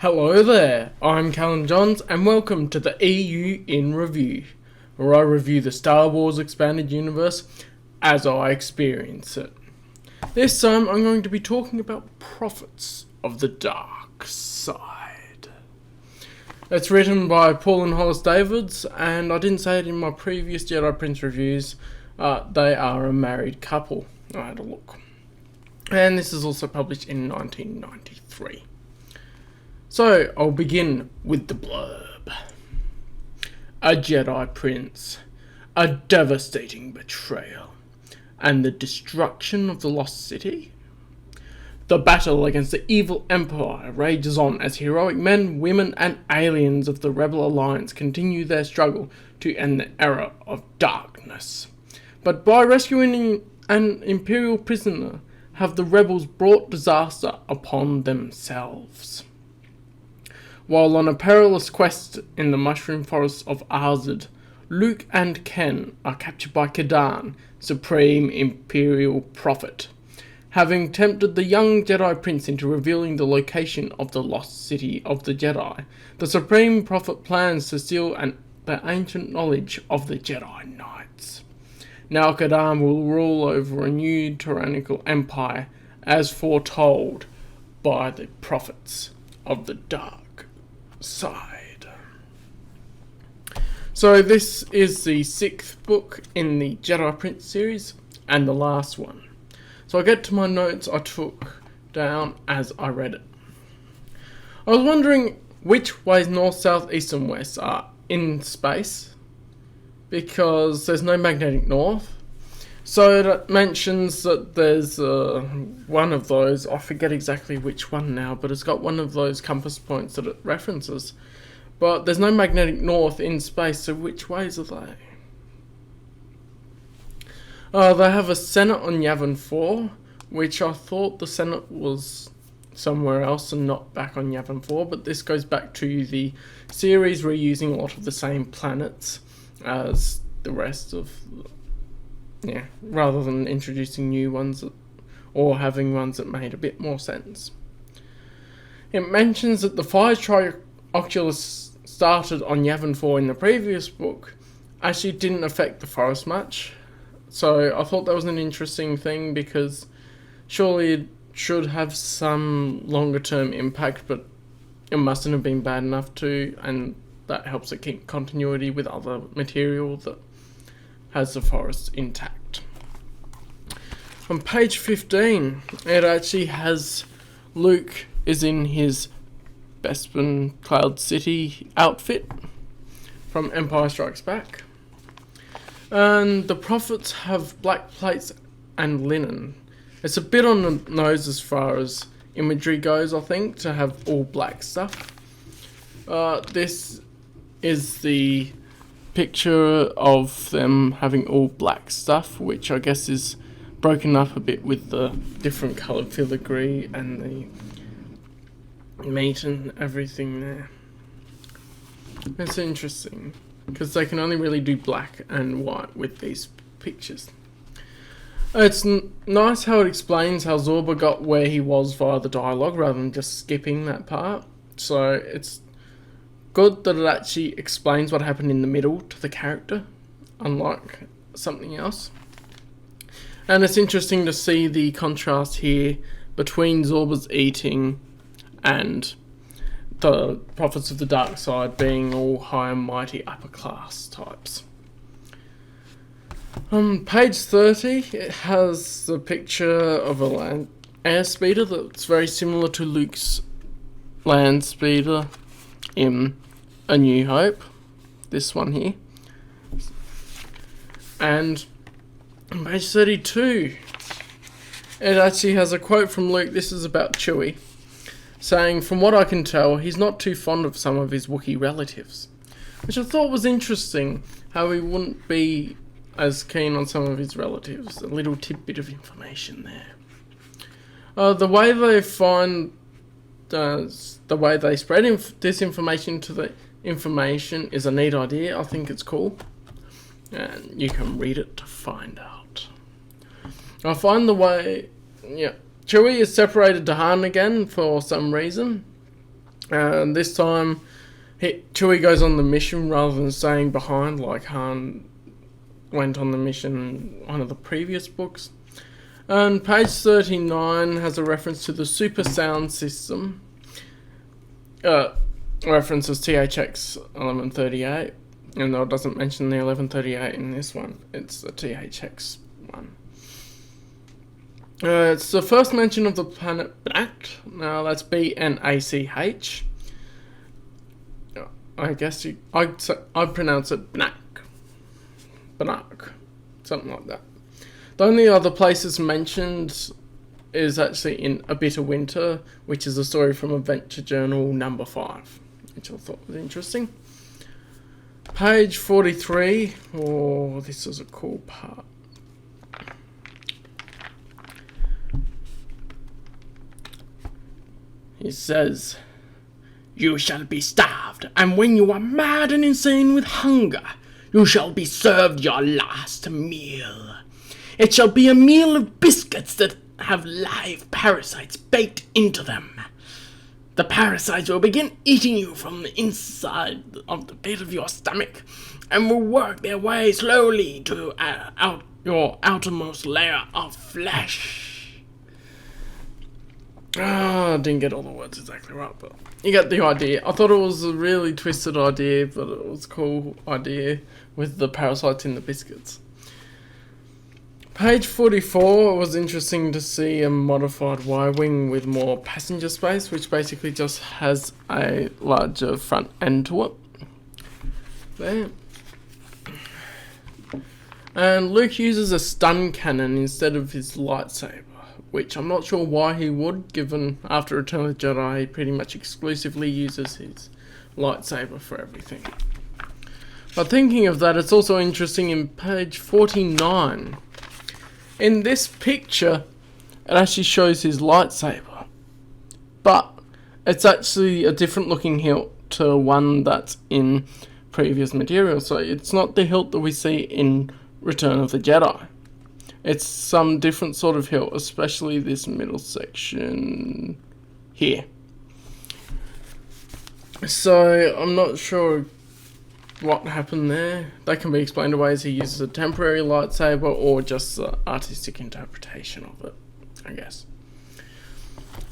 Hello there, I'm Callum Johns and welcome to the EU in Review, where I review the Star Wars Expanded Universe as I experience it. This time I'm going to be talking about Prophets of the Dark Side. It's written by Paul and Hollace Davids, and I didn't say it in my previous Jedi Prince reviews, they are a married couple. I had a look. And this is also published in 1993. So, I'll begin with the blurb. A Jedi Prince, a devastating betrayal, and the destruction of the Lost City? The battle against the evil Empire rages on as heroic men, women, and aliens of the Rebel Alliance continue their struggle to end the era of darkness. But by rescuing an Imperial prisoner, have the rebels brought disaster upon themselves. While on a perilous quest in the mushroom forests of Arzad, Luke and Ken are captured by Kadan, Supreme Imperial Prophet. Having tempted the young Jedi Prince into revealing the location of the lost city of the Jedi, the Supreme Prophet plans to steal the ancient knowledge of the Jedi Knights. Now Kadan will rule over a new tyrannical empire, as foretold by the prophets of the dark side. So this is the 6th book in the Jedi Prince series, and the last one. So I get to my notes I took down as I read it. I was wondering which ways north, south, east and west are in space, because there's no magnetic north. So it mentions that there's one of those, I forget exactly which one now, but it's got one of those compass points that it references. But there's no magnetic north in space, so which ways are they? They have a Senate on Yavin 4, which I thought the Senate was somewhere else and not back on Yavin 4, but this goes back to the series reusing a lot of the same planets as the rest of... Yeah, rather than introducing new ones or having ones that made a bit more sense. It mentions that the fire trioculus started on Yavin 4 in the previous book actually didn't affect the forest much. So I thought that was an interesting thing, because surely it should have some longer term impact, but it mustn't have been bad enough to, and that helps it keep continuity with other material that has the forest intact. On page 15, it actually has Luke is in his Bespin Cloud City outfit from Empire Strikes Back. And the prophets have black plates and linen. It's a bit on the nose as far as imagery goes, I think, to have all black stuff. This is the picture of them having all black stuff, which I guess is broken up a bit with the different coloured filigree and the meat and everything there. It's interesting, because they can only really do black and white with these pictures. It's nice how it explains how Zorba got where he was via the dialogue rather than just skipping that part. So it's good that it actually explains what happened in the middle to the character, unlike something else. And it's interesting to see the contrast here between Zorba's eating and the Prophets of the Dark Side being all high and mighty upper class types. On page 30, it has the picture of a land airspeeder that's very similar to Luke's land speeder in A New Hope, this one here. And on page 32, it actually has a quote from Luke. This is about Chewie, saying, "From what I can tell, he's not too fond of some of his Wookiee relatives," which I thought was interesting, how he wouldn't be as keen on some of his relatives. A little tidbit of information there. The way they find the way they spread this information to the information is a neat idea. I think it's cool, and you can read it to find out. I find the way, Chewie is separated to Han again for some reason, And this time, Chewie goes on the mission rather than staying behind like Han went on the mission in one of the previous books. And page 39 has a reference to the Super Sound System. References THX 1138, and though it doesn't mention the 1138 in this one, it's the THX one. It's the first mention of the planet Bnach. Now that's B-N-A-C-H. I guess I'd pronounce it Bnach, something like that. The only other places mentioned is actually in A Bitter Winter, which is a story from Adventure Journal number 5, which I thought was interesting. Page 43. Oh, this is a cool part. He says, "You shall be starved, and when you are mad and insane with hunger, you shall be served your last meal. It shall be a meal of biscuits that have live parasites baked into them. The parasites will begin eating you from the inside of the pit of your stomach, and will work their way slowly to your outermost layer of flesh." I didn't get all the words exactly right, but you get the idea. I thought it was a really twisted idea, but it was a cool idea with the parasites in the biscuits. Page 44, it was interesting to see a modified Y-Wing with more passenger space, which basically just has a larger front end to it. There. And Luke uses a stun cannon instead of his lightsaber, which I'm not sure why he would, given after Return of the Jedi he pretty much exclusively uses his lightsaber for everything. But thinking of that, it's also interesting in page 49. In this picture, it actually shows his lightsaber, but it's actually a different looking hilt to one that's in previous material. So it's not the hilt that we see in Return of the Jedi. It's some different sort of hilt, especially this middle section here. So I'm not sure what happened there. That can be explained away as he uses a temporary lightsaber or just the artistic interpretation of it, I guess.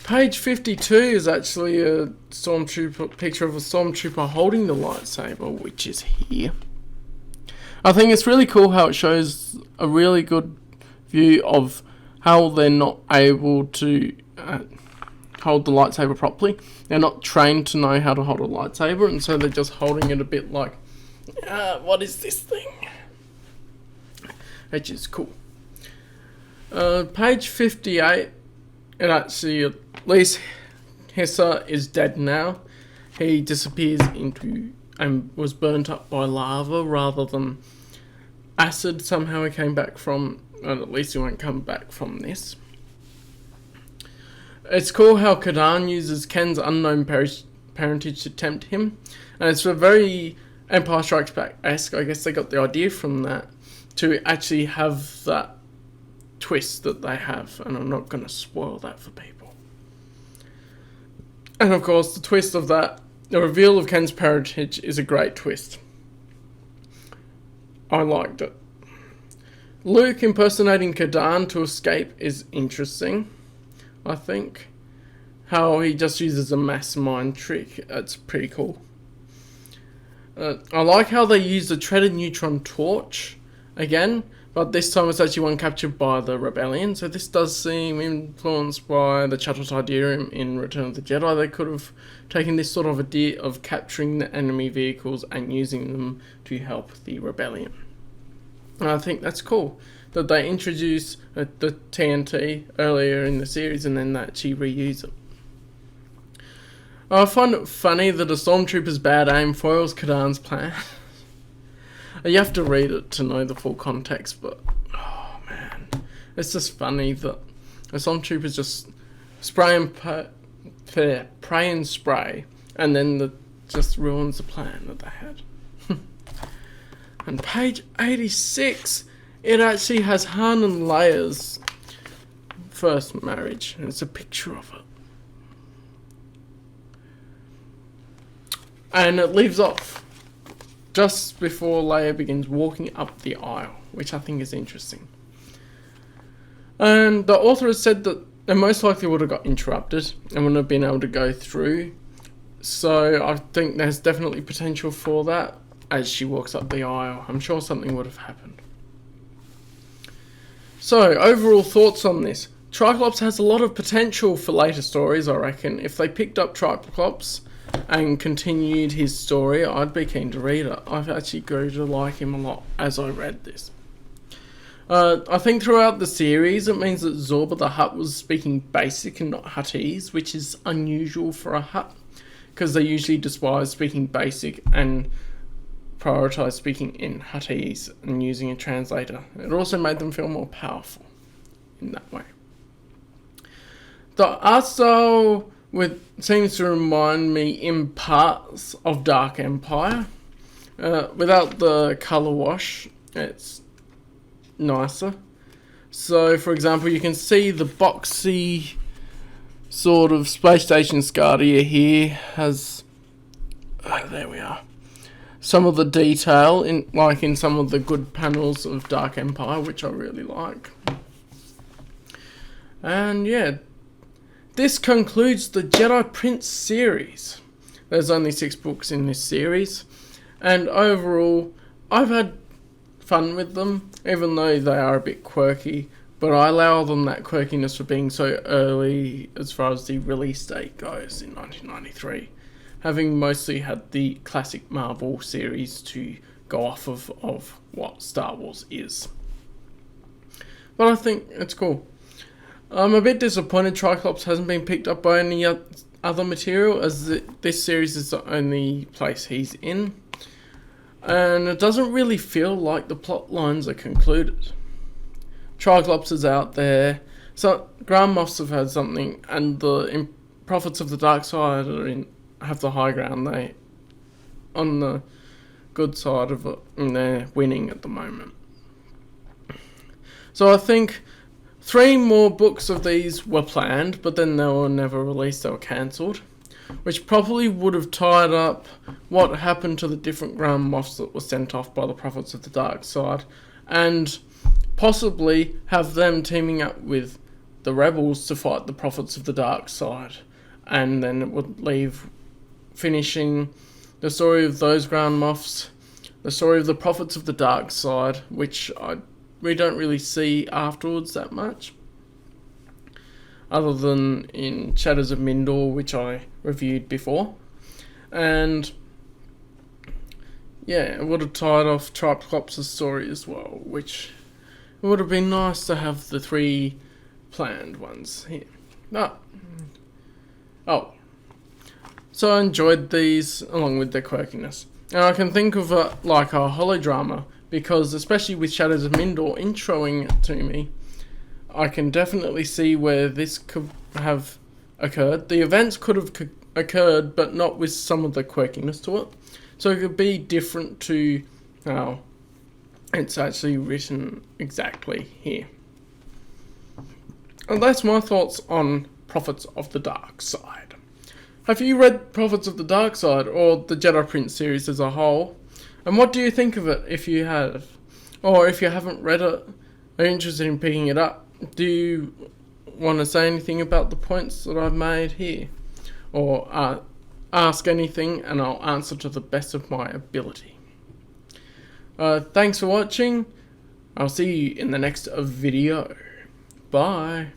Page 52 is actually a stormtrooper picture of a stormtrooper holding the lightsaber, which is here. I think it's really cool how it shows a really good view of how they're not able to hold the lightsaber properly. They're not trained to know how to hold a lightsaber, and so they're just holding it a bit like, what is this thing? Which is cool. Page 58, and actually at least Hessa is dead now. He disappears into and was burnt up by lava rather than acid. Somehow he came back from, and at least he won't come back from this. It's cool how Kadan uses Ken's unknown parentage to tempt him, and it's a very Empire Strikes Back-esque. I guess they got the idea from that to actually have that twist that they have, and I'm not going to spoil that for people. And of course, the twist of that, the reveal of Ken's parentage, is a great twist. I liked it. Luke impersonating Kadan to escape is interesting, I think. How he just uses a mass mind trick, it's pretty cool. I like how they use the treaded neutron torch again, but this time it's actually one captured by the Rebellion, so this does seem influenced by the Chattel Tidarium in Return of the Jedi. They could have taken this sort of idea of capturing the enemy vehicles and using them to help the Rebellion. And I think that's cool that they introduce the TNT earlier in the series and then they actually reuse it. I find it funny that a stormtrooper's bad aim foils Kadan's plan. You have to read it to know the full context, but oh man, it's just funny that a stormtrooper's just pray and spray, and then that just ruins the plan that they had. And page 86, it actually has Han and Leia's first marriage, and it's a picture of it. And it leaves off just before Leia begins walking up the aisle, which I think is interesting. And the author has said that they most likely would have got interrupted and wouldn't have been able to go through. So I think there's definitely potential for that as she walks up the aisle. I'm sure something would have happened. So, overall thoughts on this. Triclops has a lot of potential for later stories, I reckon. If they picked up Triclops and continued his story, I'd be keen to read it. I've actually grew to like him a lot as I read this. I think throughout the series, it means that Zorba the Hutt was speaking basic and not Huttese, which is unusual for a Hutt, because they usually despise speaking basic and prioritise speaking in Huttese and using a translator. It also made them feel more powerful in that way. The art style seems to remind me in parts of Dark Empire. Without the colour wash, it's nicer. So, for example, you can see the boxy sort of space station Scardia here has... there we are. Some of the detail, in some of the good panels of Dark Empire, which I really like. And yeah, this concludes the Jedi Prince series. There's only 6 books in this series, and overall, I've had fun with them, even though they are a bit quirky, but I allow them that quirkiness for being so early as far as the release date goes in 1993. Having mostly had the classic Marvel series to go off of what Star Wars is. But I think it's cool. I'm a bit disappointed Triclops hasn't been picked up by any other material, as this series is the only place he's in. And it doesn't really feel like the plot lines are concluded. Triclops is out there, so Grand Moffs have had something, and the Prophets of the Dark Side have the high ground. They on the good side of it, and they're winning at the moment. So I think 3 more books of these were planned, but then they were never released, they were cancelled, which probably would have tied up what happened to the different Grand Moffs that were sent off by the Prophets of the Dark Side, and possibly have them teaming up with the Rebels to fight the Prophets of the Dark Side, and then it would leave finishing the story of those Grand Moffs, the story of the Prophets of the Dark Side, which we don't really see afterwards that much, other than in Shadows of Mindor, which I reviewed before. And yeah, it would have tied off Triclops' story as well, which it would have been nice to have the 3 planned ones here. So I enjoyed these along with their quirkiness. And I can think of it like a holodrama, because especially with Shadows of Mindor introing it to me, I can definitely see where this could have occurred. The events could have occurred, but not with some of the quirkiness to it. So it could be different to how it's actually written exactly here. And that's my thoughts on Prophets of the Dark Side. Have you read Prophets of the Dark Side, or the Jedi Prince series as a whole? And what do you think of it if you have? Or if you haven't read it, are you interested in picking it up? Do you want to say anything about the points that I've made here? Or ask anything and I'll answer to the best of my ability. Thanks for watching. I'll see you in the next video. Bye.